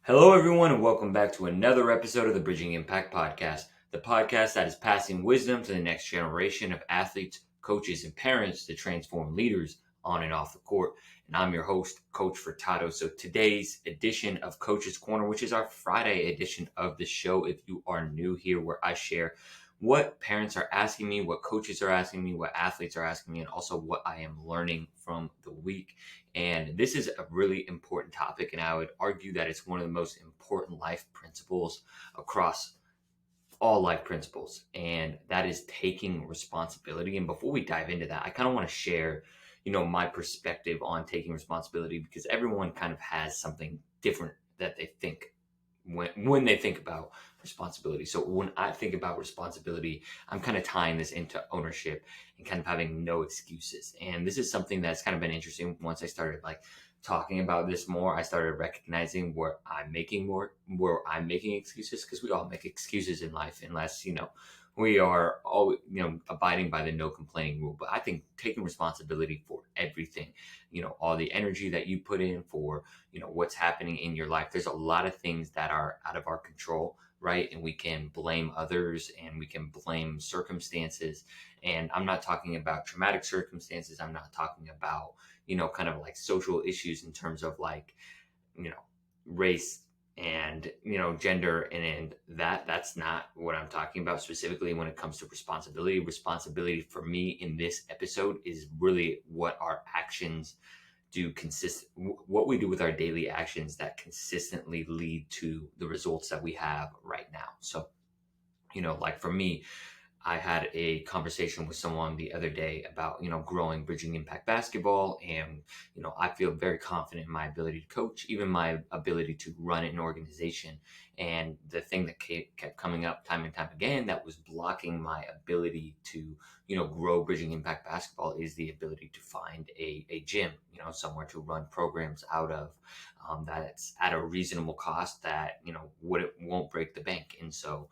Hello, everyone, and welcome back to another episode of the Bridging Impact Podcast, the podcast that is passing wisdom to the next generation of athletes, coaches, and parents to transform leaders on and off the court. And I'm your host, Coach Furtado. So today's edition of Coach's Corner, which is our Friday edition of the show, if you are new here, where I share what parents are asking me, what coaches are asking me, what athletes are asking me, and also what I am learning from the week. And this is a really important topic, and I would argue that it's one of the most important life principles across all life principles, and that is taking responsibility. And before we dive into that, I kind of want to share, my perspective on taking responsibility, because everyone kind of has something different that they think when they think about responsibility. So when I think about responsibility, I'm kind of tying this into ownership and kind of having no excuses. And this is something that's kind of been interesting. Once I started talking about this more, I started recognizing where I'm making excuses, because we all make excuses in life unless, we are all, abiding by the no complaining rule. But I think taking responsibility for everything, all the energy that you put in for, what's happening in your life. There's a lot of things that are out of our control, right? And we can blame others and we can blame circumstances. And I'm not talking about traumatic circumstances. I'm not talking about, kind of like social issues in terms of race and gender, and that's not what I'm talking about specifically when it comes to responsibility for me in this episode is really what our actions what we do with our daily actions that consistently lead to the results that we have right now. So like for me, I had a conversation with someone the other day about, growing Bridging Impact Basketball. And, I feel very confident in my ability to coach, even my ability to run an organization. And the thing that kept coming up time and time again that was blocking my ability to, grow Bridging Impact Basketball is the ability to find a gym, somewhere to run programs out of, that's at a reasonable cost that, won't break the bank. And so,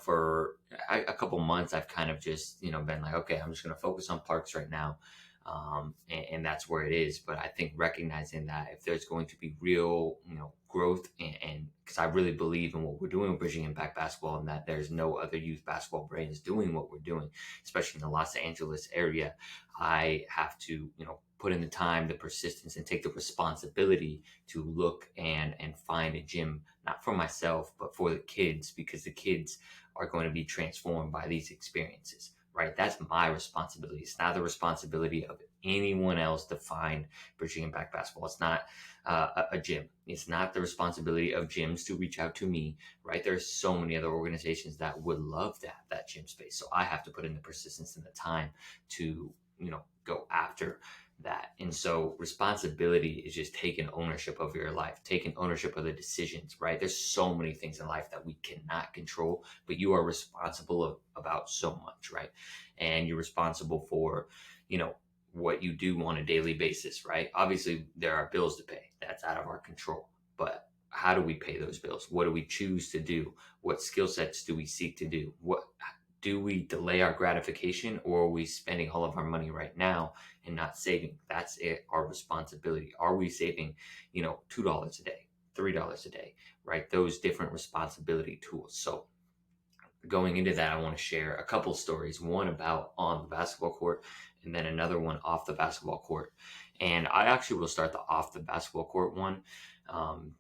for a couple months, I've kind of just, been like, okay, I'm just going to focus on parks right now. And that's where it is. But I think recognizing that if there's going to be real, growth, and because I really believe in what we're doing with Bridging Impact Basketball, and that there's no other youth basketball brands doing what we're doing, especially in the Los Angeles area, I have to, put in the time, the persistence, and take the responsibility to look and find a gym, not for myself, but for the kids, because the kids are going to be transformed by these experiences, right? That's my responsibility. It's not the responsibility of anyone else to find Bridging Impact Basketball. It's not a gym. It's not the responsibility of gyms to reach out to me, right? There's so many other organizations that would love to have that gym space. So I have to put in the persistence and the time to, go after that. And so responsibility is just taking ownership of your life, taking ownership of the decisions, right? There's so many things in life that we cannot control, but you are responsible about so much, right? And you're responsible for, what you do on a daily basis, right? Obviously, there are bills to pay. That's out of our control. But how do we pay those bills? What do we choose to do? What skill sets do we seek to do? What do we delay our gratification, or are we spending all of our money right now and not saving? That's it, our responsibility. Are we saving, $2 a day, $3 a day, right? Those different responsibility tools. So going into that, I want to share a couple stories, one about on the basketball court and then another one off the basketball court. And I actually will start the off the basketball court one,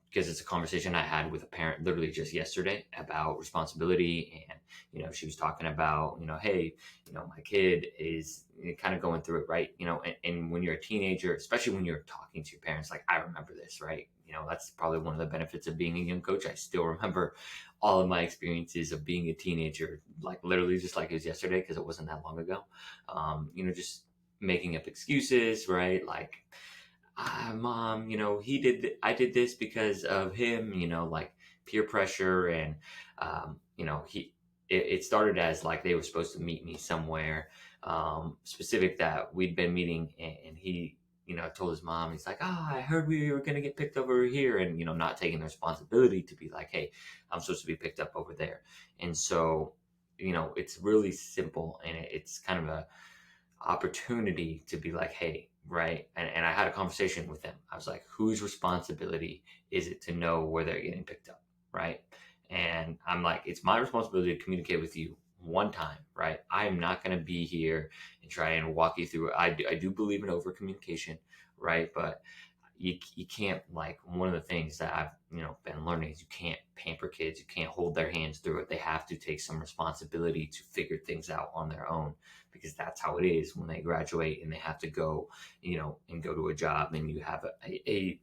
because it's a conversation I had with a parent literally just yesterday about responsibility. And, she was talking about, hey, my kid is kind of going through it, right? And when you're a teenager, especially when you're talking to your parents, like I remember this, right? That's probably one of the benefits of being a young coach. I still remember all of my experiences of being a teenager, like literally just like it was yesterday, because it wasn't that long ago. Just making up excuses, right? Like, mom, I did this because of him, like peer pressure. And, it started as like they were supposed to meet me somewhere, specific that we'd been meeting, and he, told his mom, he's like, I heard we were going to get picked over here, and, not taking the responsibility to be like, hey, I'm supposed to be picked up over there. And so, it's really simple, and it's kind of a opportunity to be like, hey, right? And I had a conversation with them. I was like, whose responsibility is it to know where they're getting picked up, right? And I'm like, it's my responsibility to communicate with you one time, right? I am not going to be here and try and walk you through it. I do believe in over communication, right? But you can't, like, one of the things that I've been learning is you can't pamper kids, you can't hold their hands through it. They have to take some responsibility to figure things out on their own, because that's how it is when they graduate and they have to go, and go to a job, and you have a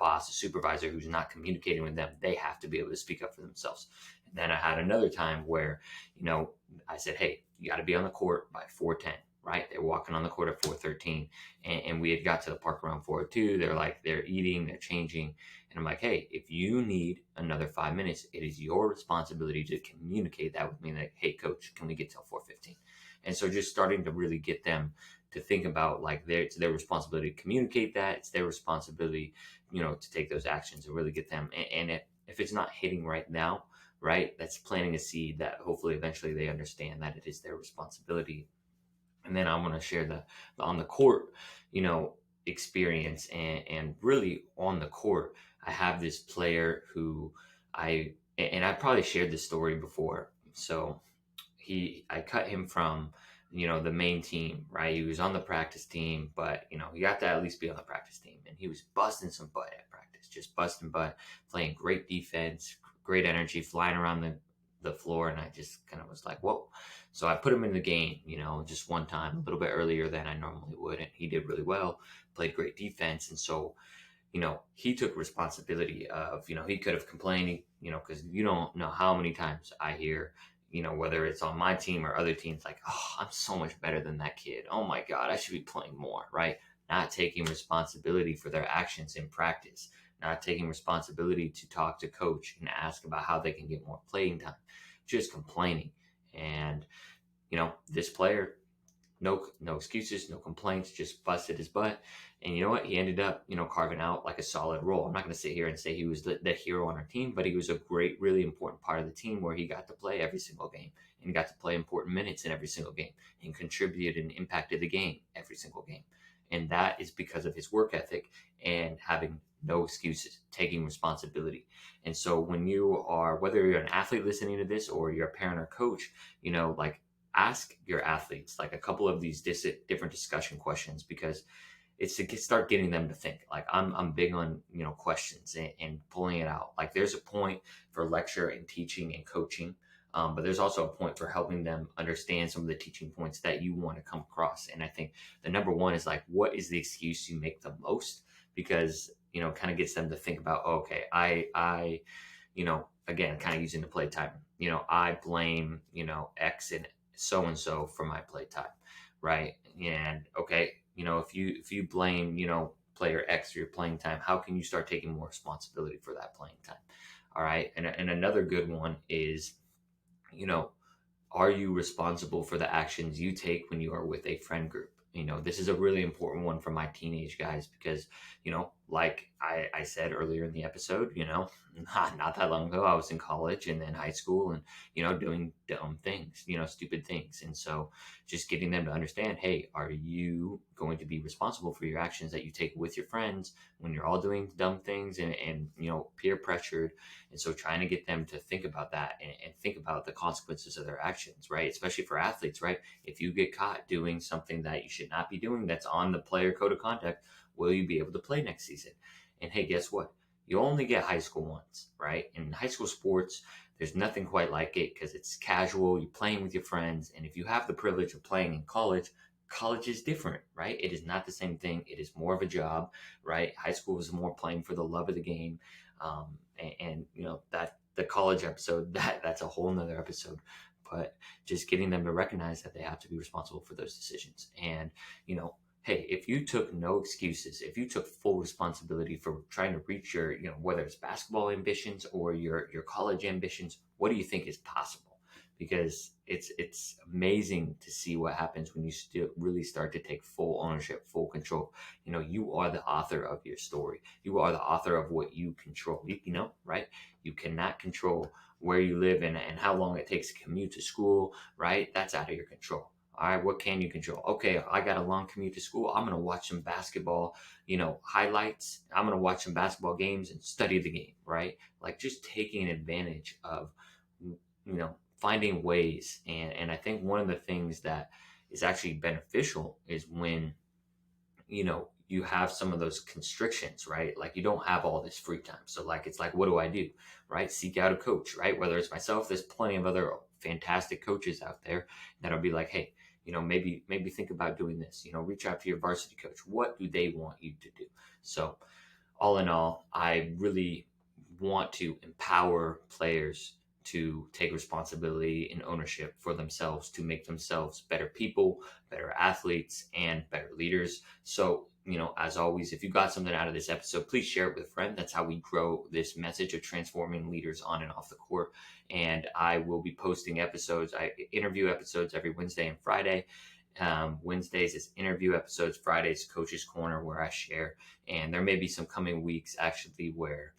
boss, a supervisor who's not communicating with them. They have to be able to speak up for themselves. And then I had another time where, I said, hey, you got to be on the court by 4:10. Right, they're walking on the court at 4:13, and we had got to the park around 4:02. They're eating, they're changing, and I'm like, hey, if you need another 5 minutes, it is your responsibility to communicate that with me. Like, hey, coach, can we get till 4:15? And so just starting to really get them to think about, like, it's their responsibility to communicate that. It's their responsibility, to take those actions and really get them. And if it's not hitting right now, right, that's planting a seed that hopefully eventually they understand that it is their responsibility. And then I want to share the on the court, experience, and really on the court, I have this player who I probably shared this story before. So I cut him from, the main team, right? He was on the practice team, but you have to at least be on the practice team, and he was busting some butt at practice, just busting butt, playing great defense, great energy, flying around the floor. And I just kind of was like, whoa. So I put him in the game, just one time, a little bit earlier than I normally would, and he did really well, played great defense. And so, he took responsibility of, he could have complained, because you don't know how many times I hear, whether it's on my team or other teams, like, oh, I'm so much better than that kid. Oh my God, I should be playing more, right? Not taking responsibility for their actions in practice, not taking responsibility to talk to coach and ask about how they can get more playing time, just complaining. And, this player, no excuses, no complaints, just busted his butt. And you know what? He ended up, carving out like a solid role. I'm not going to sit here and say he was the hero on our team, but he was a great, really important part of the team, where he got to play every single game and got to play important minutes in every single game and contributed and impacted the game every single game. And that is because of his work ethic and having no excuses, taking responsibility. And so when you are, whether you're an athlete listening to this or you're a parent or coach, like, ask your athletes like a couple of these different discussion questions, because it's to start getting them to think. Like, I'm big on, questions and pulling it out. Like, there's a point for lecture and teaching and coaching, but there's also a point for helping them understand some of the teaching points that you want to come across. And I think the number one is, like, what is the excuse you make the most? Because, kind of gets them to think about, oh, okay, I again, kind of using the playtime, I blame, X and so and so for my playtime, right? And okay, if you blame, player X for your playing time, how can you start taking more responsibility for that playing time? All right. And another good one is, you know, are you responsible for the actions you take when you are with a friend group? This is a really important one for my teenage guys, because, like I said earlier in the episode, not that long ago, I was in college and then high school, and, doing dumb things, stupid things. And so just getting them to understand, hey, are you going to be responsible for your actions that you take with your friends when you're all doing dumb things and peer pressured? And so trying to get them to think about that, and think about the consequences of their actions, right? Especially for athletes, right? If you get caught doing something that you should not be doing, that's on the player code of conduct, will you be able to play next season? And hey, guess what? You only get high school once, right? In high school sports, there's nothing quite like it, because it's casual, you're playing with your friends. And if you have the privilege of playing in college, college is different, right? It is not the same thing. It is more of a job, right? High school is more playing for the love of the game. And that the college episode, that's a whole nother episode. But just getting them to recognize that they have to be responsible for those decisions. And hey, if you took no excuses, if you took full responsibility for trying to reach your, whether it's basketball ambitions or your college ambitions, what do you think is possible? Because it's amazing to see what happens when you still really start to take full ownership, full control. You are the author of your story. You are the author of what you control. Right? You cannot control where you live and how long it takes to commute to school, right? That's out of your control. All right, what can you control? Okay, I got a long commute to school. I'm going to watch some basketball, highlights. I'm going to watch some basketball games and study the game, right? Like just taking advantage of, finding ways. And I think one of the things that is actually beneficial is when, you have some of those constrictions, right? Like you don't have all this free time. So like, it's like, what do I do? Right? Seek out a coach, right? Whether it's myself, there's plenty of other fantastic coaches out there that'll be like, hey, maybe think about doing this, reach out to your varsity coach. What do they want you to do? So all in all, I really want to empower players to take responsibility and ownership for themselves to make themselves better people, better athletes, and better leaders. So, as always, if you got something out of this episode, please share it with a friend. That's how we grow this message of transforming leaders on and off the court. And I will be posting episodes. I interview episodes every Wednesday and Friday. Wednesdays is interview episodes, Fridays Coach's Corner, where I share. And there may be some coming weeks actually where,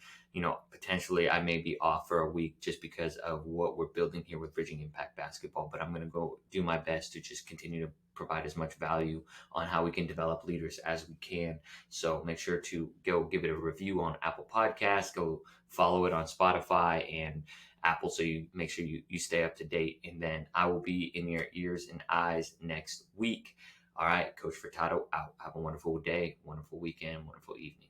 potentially I may be off for a week just because of what we're building here with Bridging Impact Basketball. But I'm going to go do my best to just continue to provide as much value on how we can develop leaders as we can. So make sure to go give it a review on Apple Podcasts, go follow it on Spotify and Apple, so you make sure you stay up to date. And then I will be in your ears and eyes next week. All right, Coach Furtado out. Have a wonderful day, wonderful weekend, wonderful evening.